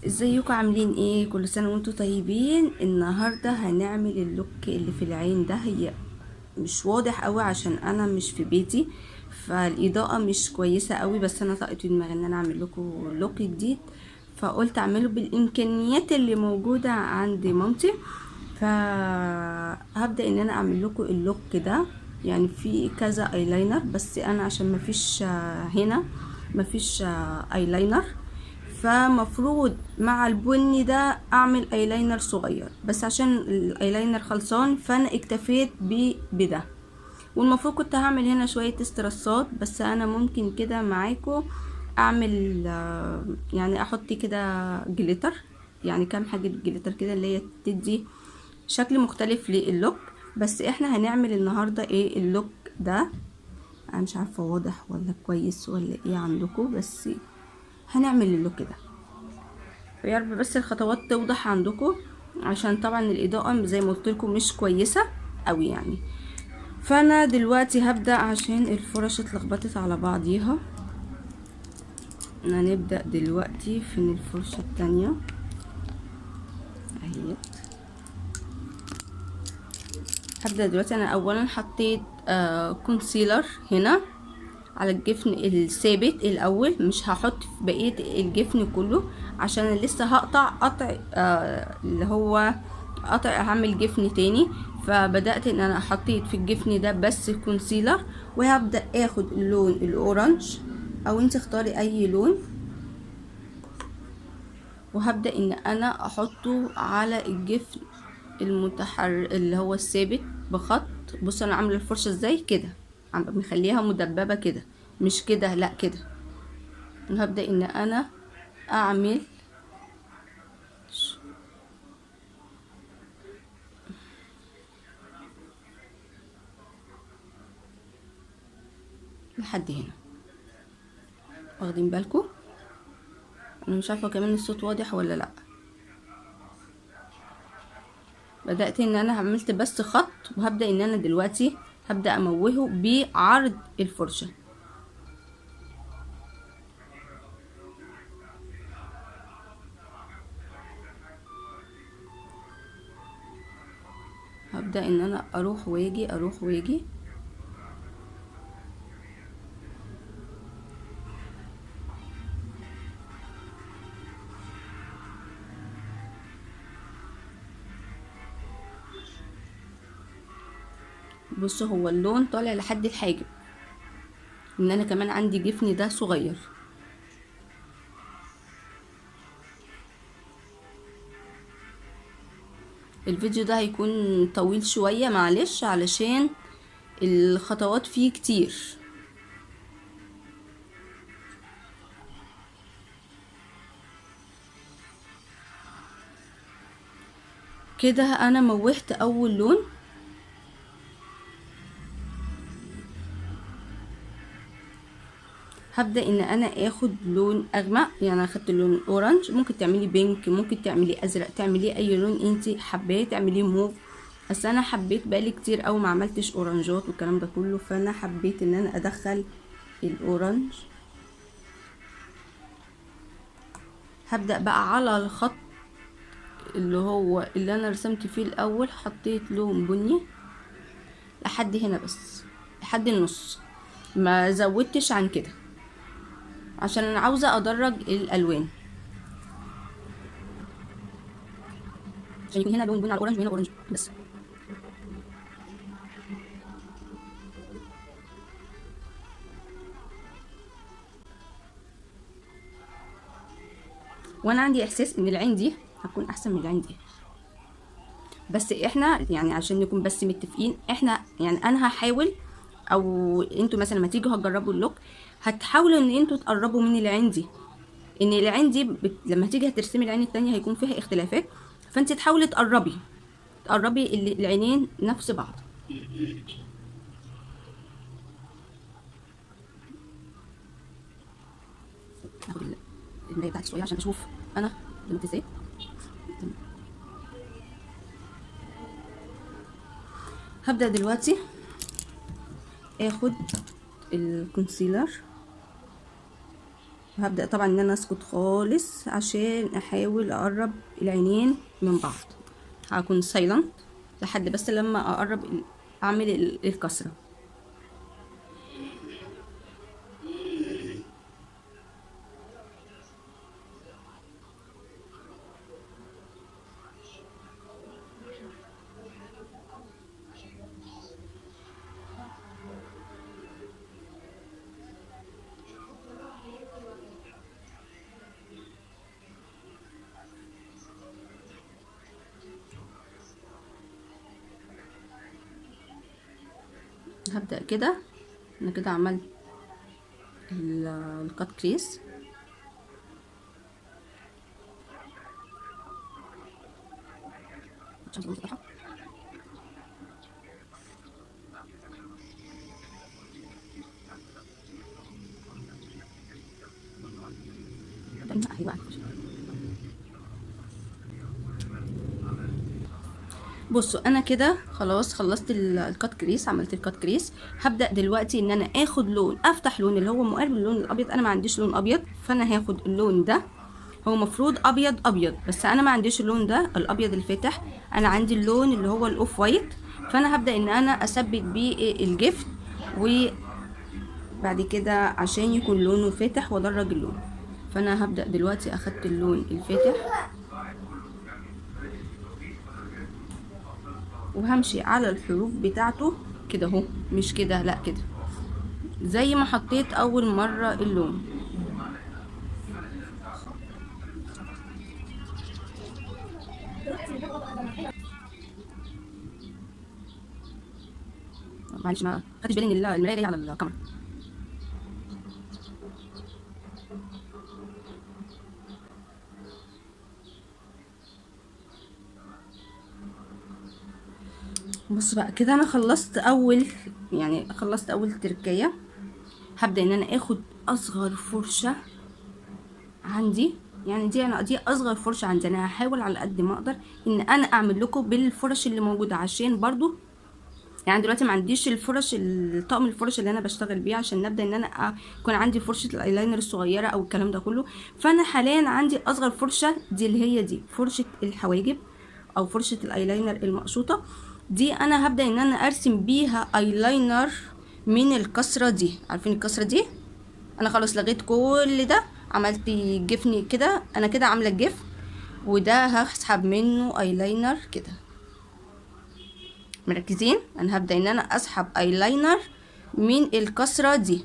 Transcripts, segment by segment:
ازيكم عاملين ايه؟ كل سنه وانتم طيبين. النهارده هنعمل اللوك اللي في العين ده. هي مش واضح قوي عشان انا مش في بيتي، فالاضاءه مش كويسه قوي، بس انا طقت في دماغي ان انا اعمل لكم لوك جديد، فقلت اعمله بالامكانيات اللي موجوده عند مامتي. فهبدا ان انا اعمل لكم اللوك ده. يعني في كذا ايلاينر، بس انا عشان مفيش هنا مفيش ايلاينر، فمفروض مع البني ده اعمل ايلاينر صغير، بس عشان الايلاينر خلصان فانا اكتفيت بده. والمفروض كنت هعمل هنا شوية استرسات، بس انا ممكن كده معاكم اعمل يعني احط كده جليتر، يعني كام حاجة جليتر كده اللي هي تدي شكل مختلف للوك. بس احنا هنعمل النهاردة ايه اللوك ده. انا مش عارفة واضح ولا كويس ولا ايه عندكم، بس هنعمل اللوك ده. يا رب بس الخطوات توضح عندكم، عشان طبعا الاضاءة زي ما قلت لكم مش كويسة قوي يعني. فانا دلوقتي هبدأ عشان الفرش اتلخبطت على بعضيها. هنبدأ دلوقتي في الفرشة التانية اهي. هبدأ دلوقتي. انا اولا حطيت كونسيلر هنا على الجفن الثابت الاول، مش هحط في بقية الجفن كله عشان أنا لسه هقطع قطع اللي هو قطع، هعمل جفن تاني. فبدأت ان انا حطيت في الجفن ده بس كونسيلر، وهبدأ اخد اللون الاورنج او انت اختاري اي لون، وهبدأ ان انا احطه على الجفن المتحرر اللي هو الثابت بخط. بصوا انا عامله الفرشه ازاي كده، عم مخليها مدببه كده، مش كده لا كده. وهبدأ ان انا اعمل لحد هنا. واخدين بالكم؟ انا مش عارفه كمان الصوت واضح ولا لا. بدأت ان انا عملت بس خط، وهبدأ ان انا دلوقتي هبدأ اموهه بعرض الفرشه. هبدأ ان انا اروح واجي اروح واجي. بصوا هو اللون طالع لحد الحاجب، ان انا كمان عندي جفني ده صغير. الفيديو ده هيكون طويل شوية معلش، علشان الخطوات فيه كتير. كده انا موهت اول لون. هبدأ ان انا اخد لون اغمق، يعني انا اخدت اللون الاورنج، ممكن تعملي بينك، ممكن تعملي ازرق، تعملي اي لون انت حباه، تعملي موف. بس انا حبيت بقالي كتير او ما عملتش اورنجات والكلام ده كله، فانا حبيت ان انا ادخل الاورنج. هبدأ بقى على الخط اللي هو اللي انا رسمت فيه الاول، حطيت لون بني لحد هنا بس، لحد النص، ما زودتش عن كده عشان انا عاوزة ادرج الالوان، عشان يكون هنا لون بني على اورنج وهنا اورنج بس. وانا عندي احساس ان العين دي هتكون احسن من العين دي. بس احنا يعني عشان نكون بس متفقين، احنا يعني انا هحاول، او انتوا مثلا لما تيجوا هتجربوا اللوك هتحاولوا ان انتوا تقربوا من العين دي، ان العين دي لما تيجي هترسمي العين التانية هيكون فيها اختلافات، فانت تحاولي تقربي العينين نفس بعض. هاخد المرايه بتاعتي شويه عشان اشوف انا بنت ازاي. هبدأ دلوقتي اخد الكونسيلر وهبدأ طبعا ان انا اسكت خالص عشان احاول اقرب العينين من بعض. هكون سايلنت لحد بس لما اقرب اعمل الكسرة. هبدأ كده. انا كده عملت الكات كريس. بصوا انا كده خلاص خلصت الكات كريس، عملت الكات كريس. هبدا دلوقتي ان انا اخد لون، افتح لون اللي هو مقارب للون الابيض. انا ما عنديش لون ابيض، فانا هاخد اللون ده. هو مفروض ابيض بس انا ما عنديش اللون ده الابيض الفاتح، انا عندي اللون اللي هو الاوف وايت. فانا هبدا ان انا اثبت بيه الجفت، وبعد كده عشان يكون لونه فاتح وادرج اللون. فانا هبدا دلوقتي اخدت اللون الفاتح وهمشي على الحروف بتاعته كده اهو، مش كده لا كده زي ما حطيت اول مرة اللون. معلش ما خدتش بالي ان المراية جاية على الكاميرا. بص بقى كده انا خلصت اول تركية. هبدأ ان انا اخد اصغر فرشة عندي، يعني دي اصغر فرشة عندي. انا هحاول على قد ما اقدر ان انا اعمل لكم بالفرش اللي موجودة، عشان برضو يعني دلوقتي ما عنديش الفرش الطقم الفرش اللي انا بشتغل بيه عشان نبدا ان انا يكون عندي فرشه الايلاينر الصغيره او الكلام ده كله. فانا حاليا عندي اصغر فرشه، دي اللي هي دي فرشه الحواجب او فرشه الايلاينر المقشوطه. دي انا هبدا ان انا ارسم بيها ايلاينر من الكسره دي. عارفين الكسره دي؟ انا خلاص لغيت كل ده، عملت جفني كده. انا كده عامله الجفن، وده هسحب منه ايلاينر كده. مركزين؟ انا هبدأ ان انا اسحب ايلاينر من الكسرة دي.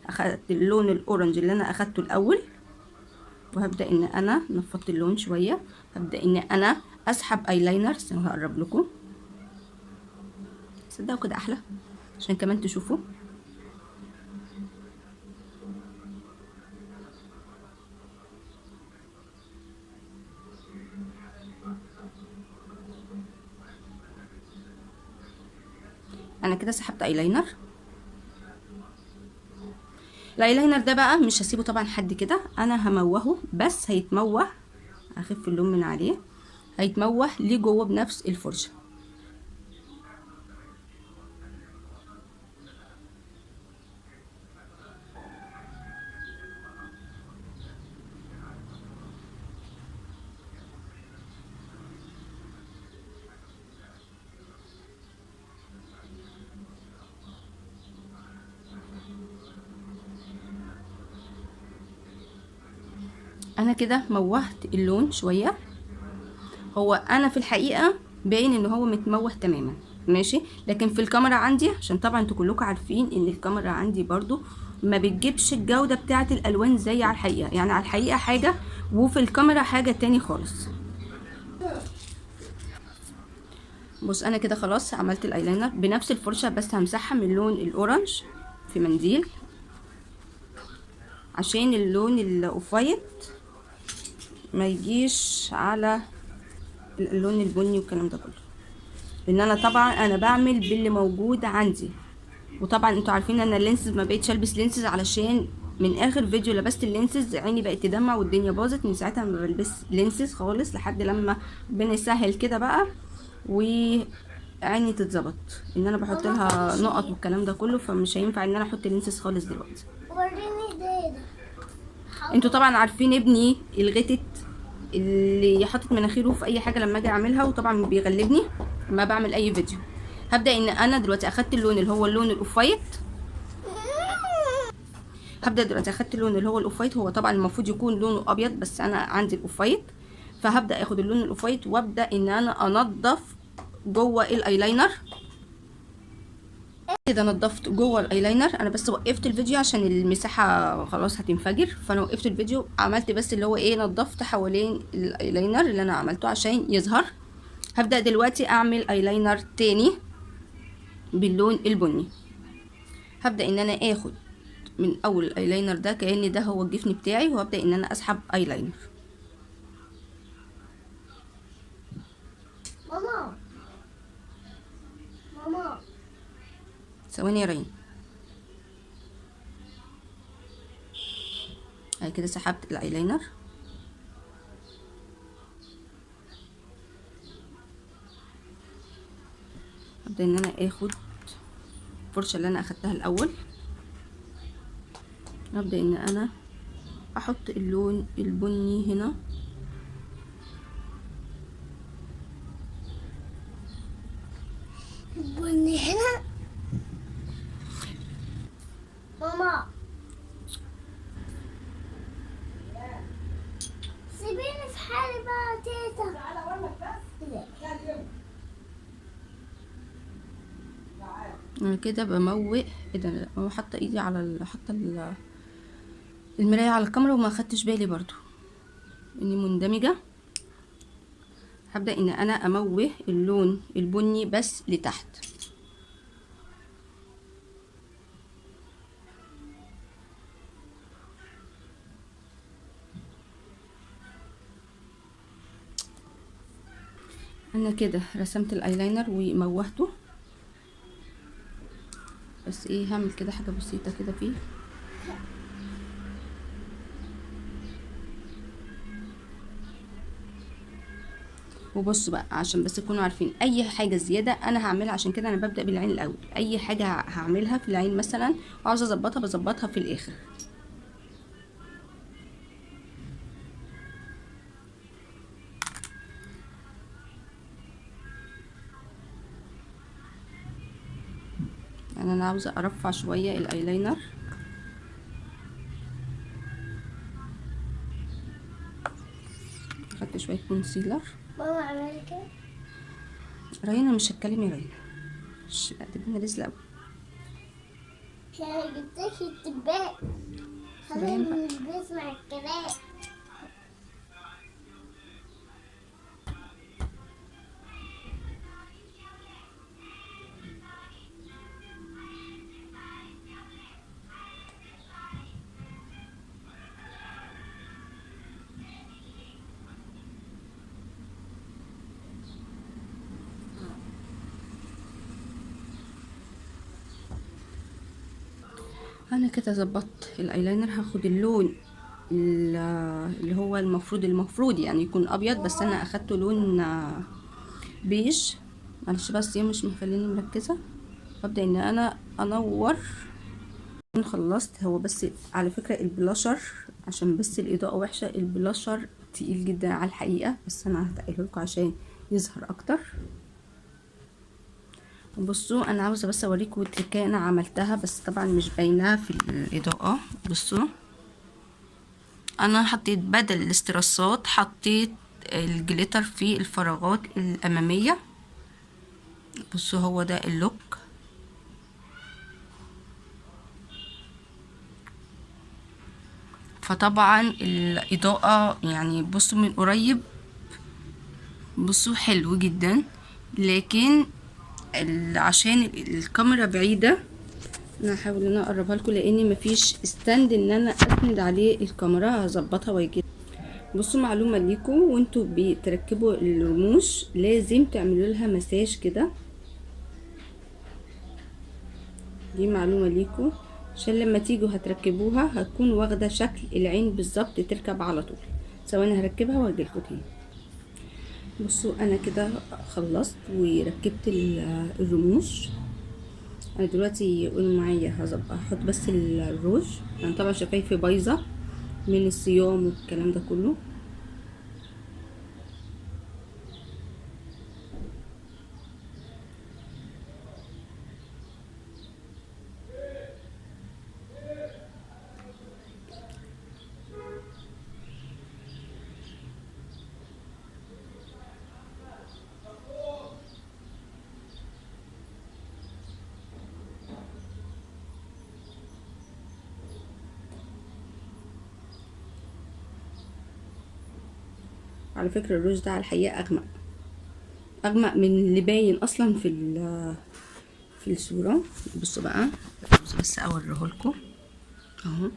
اخدت اللون الاورنج اللي انا اخدته الاول، وهبدأ ان انا نفضت اللون شوية. هبدأ ان انا اسحب ايلاينر. هقرب لكم، صدقوا كده احلى عشان كمان تشوفوا. انا كده سحبت ايلاينر. الايلاينر ده بقى مش هسيبه طبعا حد كده، انا هموهه بس هيتموه. هخف اللون من عليه، هيتموه لجوه بنفس الفرشه. انا كده موهت اللون شويه. هو انا في الحقيقه باين ان هو متموه تماما ماشي، لكن في الكاميرا عندي عشان طبعا انتوا كلكم عارفين ان الكاميرا عندي برضو ما بتجيبش الجوده بتاعه الالوان زي على الحقيقه. يعني على الحقيقه حاجه وفي الكاميرا حاجه تاني خالص. بص انا كده خلاص عملت الايلاينر بنفس الفرشه، بس همسحها من اللون الاورنج في منديل عشان اللون الاوف وايت ما يجيش على اللون البني والكلام ده كله. لان انا طبعا انا بعمل باللي موجود عندي. وطبعا انتوا عارفين ان اللينسز ما بقيتش البس لينسز، علشان من اخر فيديو لبست اللينسز عيني بقت تدمع والدنيا باظت. من ساعتها ما بلبس لينسز خالص لحد لما ربنا يسهل كده بقى وعيني تتظبط، ان انا بحط لها نقط والكلام ده كله، فمش هينفع ان انا احط لينسز خالص دلوقتي. وريني ده. انتوا طبعا عارفين ابني الغتت اللي حاطط مناخيره في اي حاجه لما اجي اعملها، وطبعا بيغلبني لما بعمل اي فيديو. هبدا ان انا دلوقتي اخدت اللون اللي هو اللون الاوفايت. هو طبعا المفروض يكون لونه ابيض، بس انا عندي الاوفايت، فهبدا اخد اللون الاوفايت وابدا ان انا انضف جوه الايلاينر كده. نضفت جوه الايلاينر، انا بس وقفت الفيديو عشان المساحه خلاص هتنفجر، فانا وقفت الفيديو، عملت بس اللي هو ايه، نضفت حوالين الايلاينر اللي انا عملته عشان يظهر. هبدا دلوقتي اعمل ايلاينر تاني باللون البني. هبدا ان انا اخد من اول الايلاينر ده كأن ده هو الجفن بتاعي، وهبدا ان انا اسحب ايلاينر. ماما ثواني يا رين. اهي كده سحبت الايلاينر. هبدا ان انا اخد الفرشه اللي انا اخدتها الاول، هبدا ان انا احط اللون البني هنا. البني هنا. ماما سيبيني في حالي بقى تيتا. تعالى اقول لك بس. انا كده بموق. ايه ده، انا حاطه ايدي على المرايه على الكاميرا وما خدتش بالي برضو اني مندمجه. هبدا ان انا اموه اللون البني بس لتحت. انا كده رسمت الايلاينر وموهته، بس ايه، هعمل كده حاجه بسيطه كده فيه. وبصوا بقى عشان بس تكونوا عارفين، اي حاجه زياده انا هعملها، عشان كده انا ببدا بالعين الاول. اي حاجه هعملها في العين مثلا وعاوزه اظبطها بظبطها في الاخر. يعني انا عاوزه ارفع شويه الايلاينر. خدت شويه كونسيلر. ماما اعملي كده. رينا مش هتكلم يا رينا، مش تبقى رزق قوي. عشان جبتلك التباك، خلينا مش بيسمع الكلام. انا كده ظبطت الايلاينر. هاخد اللون اللي هو المفروض يعني يكون ابيض، بس انا اخدته لون بيج. معلش بس دي مش مخليني مركزه. هبدا ان انا انور. خلصت. هو بس على فكره البلاشر، عشان بس الاضاءه وحشه، البلاشر تقيل جدا على الحقيقه، بس انا هتقله لكم عشان يظهر اكتر. بصوا انا عاوزه بس اوريكم التركه انا عملتها، بس طبعا مش باينه في الاضاءه. بصوا انا حطيت بدل الاسترسات حطيت الجليتر في الفراغات الاماميه. بصوا هو ده اللوك. فطبعا الاضاءه يعني بصوا من قريب بصوا حلو جدا، لكن عشان الكاميرا بعيده انا هحاول ان انا اقربها لكم، لان مفيش ستاند ان انا اسند عليه الكاميرا. هظبطها واجي. بصوا معلومه ليكم، وانتوا بتركبوا الرموش لازم تعملوا لها مساج كده. دي معلومه ليكم عشان لما تيجوا هتركبوها هتكون واخده شكل العين بالظبط، تركب على طول. ثواني هركبها واجي لكم تاني. بصوا انا كده خلصت وركبت الرموش. انا دلوقتي قولوا معايا هحط بس الروج. انا طبعا شفايفي بايظه من الصيام والكلام ده كله. على فكرة الروج ده على الحقيقة اغمق من اللي باين اصلا في الصورة. بصوا بقى، بس اوريه لكم اهو.